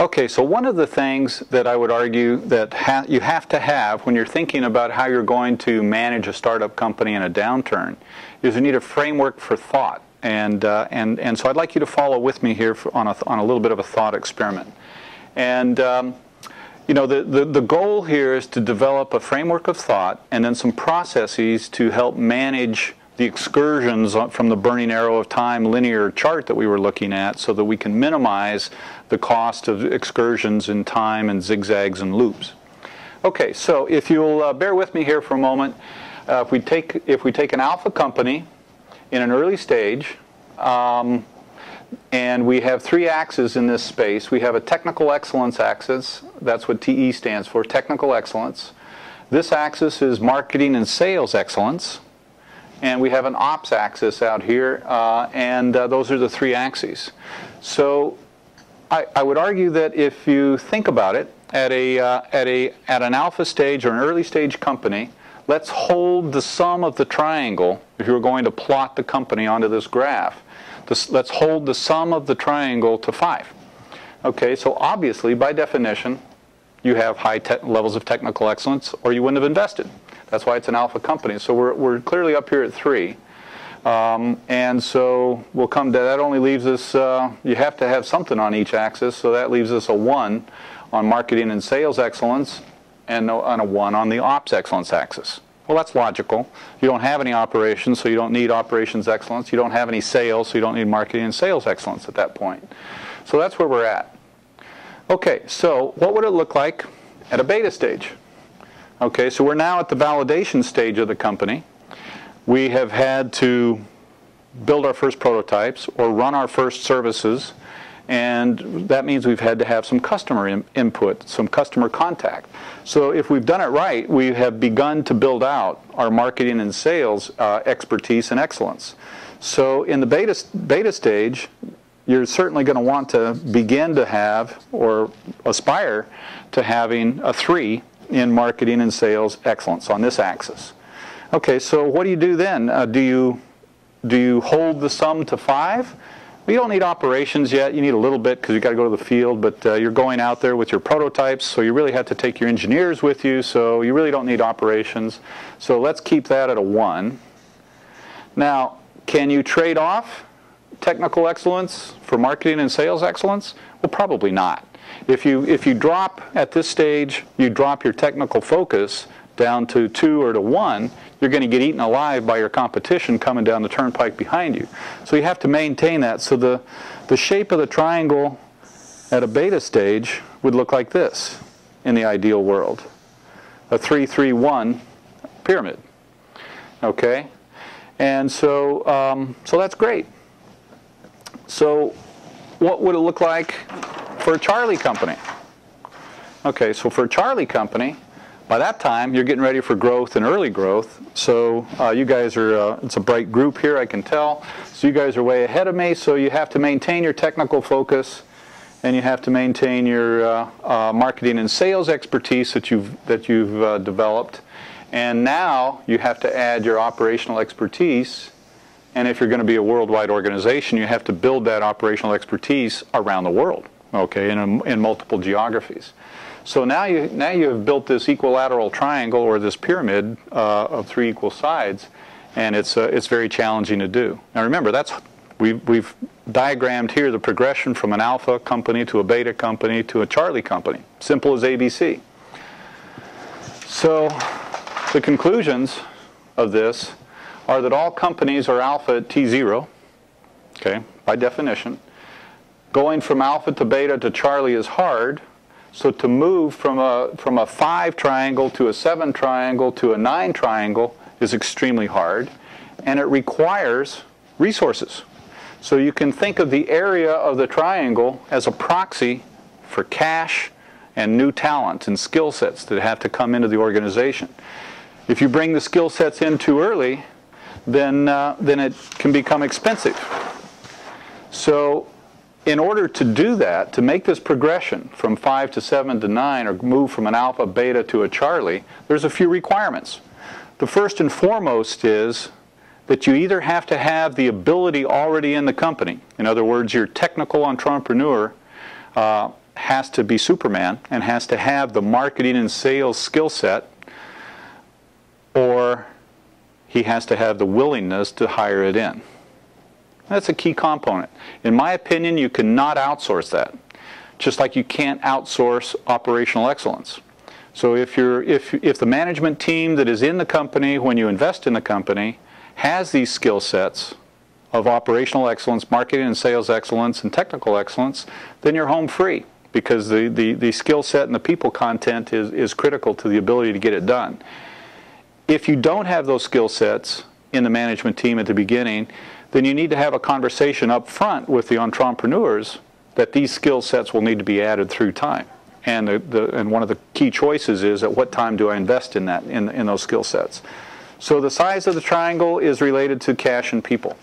Okay, so one of the things that I would argue that you have to have when you're thinking about how you're going to manage a startup company in a downturn is you need a framework for thought. And so I'd like you to follow with me here on a little bit of a thought experiment. And you know, the goal here is to develop a framework of thought and then some processes to help manage the excursions from the burning arrow of time linear chart that we were looking at, so that we can minimize the cost of excursions in time and zigzags and loops. Okay, so if you'll bear with me here for a moment, if we take an alpha company in an early stage, and we have three axes in this space. We have a technical excellence axis. That's what TE stands for, technical excellence. This axis is marketing and sales excellence. And we have an ops axis out here, and those are the three axes. So I would argue that if you think about it, at an alpha stage or an early stage company, let's hold the sum of the triangle. If you were going to plot the company onto this graph, let's hold the sum of the triangle to 5. Okay, so obviously, by definition, you have high levels of technical excellence, or you wouldn't have invested. That's why it's an alpha company. So we're clearly up here at 3. And so we'll come to, that only leaves us, you have to have something on each axis, so that leaves us a 1 on marketing and sales excellence, and a 1 on the ops excellence axis. Well, that's logical. You don't have any operations, so you don't need operations excellence. You don't have any sales, so you don't need marketing and sales excellence at that point. So that's where we're at. Okay, so what would it look like at a beta stage? Okay, so we're now at the validation stage of the company. We have had to build our first prototypes or run our first services, and that means we've had to have some customer input, some customer contact. So if we've done it right, we have begun to build out our marketing and sales expertise and excellence. So in the beta stage, you're certainly going to want to begin to have or aspire to having a 3 in marketing and sales excellence on this axis. Okay, so what do you do then? Do you hold the sum to 5? Well, you don't need operations yet. You need a little bit because you've got to go to the field, but you're going out there with your prototypes, so you really have to take your engineers with you, so you really don't need operations. So let's keep that at a 1. Now, can you trade off technical excellence for marketing and sales excellence? Well, probably not. If you drop at this stage, you drop your technical focus down to 2 or to 1, you're going to get eaten alive by your competition coming down the turnpike behind you. So you have to maintain that. So the shape of the triangle at a beta stage would look like this in the ideal world. A 3-3-1 pyramid. Okay? And so, so that's great. So what would it look like for a Charlie company? Okay, so for a Charlie company, by that time, you're getting ready for growth and early growth. So you guys are, it's a bright group here, I can tell. So you guys are way ahead of me, so you have to maintain your technical focus, and you have to maintain your marketing and sales expertise that you've developed. And now you have to add your operational expertise. And if you're going to be a worldwide organization, you have to build that operational expertise around the world, okay, in multiple geographies. So now you have built this equilateral triangle, or this pyramid of 3 equal sides, and it's very challenging to do. Now remember, we've diagrammed here the progression from an alpha company to a beta company to a Charlie company. Simple as ABC. So the conclusions of this are that all companies are alpha at T0, okay, by definition. Going from alpha to beta to Charlie is hard. So to move from a 5 triangle to a 7 triangle to a 9 triangle is extremely hard, and it requires resources. So you can think of the area of the triangle as a proxy for cash and new talent and skill sets that have to come into the organization. If you bring the skill sets in too early, then it can become expensive. So in order to do that, to make this progression from 5 to 7 to 9, or move from an alpha, beta to a Charlie, there's a few requirements. The first and foremost is that you either have to have the ability already in the company. In other words, your technical entrepreneur has to be Superman and has to have the marketing and sales skill set, or he has to have the willingness to hire it in. That's a key component. In my opinion, you cannot outsource that, just like you can't outsource operational excellence. So if the management team that is in the company when you invest in the company has these skill sets of operational excellence, marketing and sales excellence, and technical excellence, then you're home free, because the skill set and the people content is critical to the ability to get it done. If you don't have those skill sets in the management team at the beginning, then you need to have a conversation up front with the entrepreneurs that these skill sets will need to be added through time. And one of the key choices is, at what time do I invest in that, in those skill sets. So the size of the triangle is related to cash and people.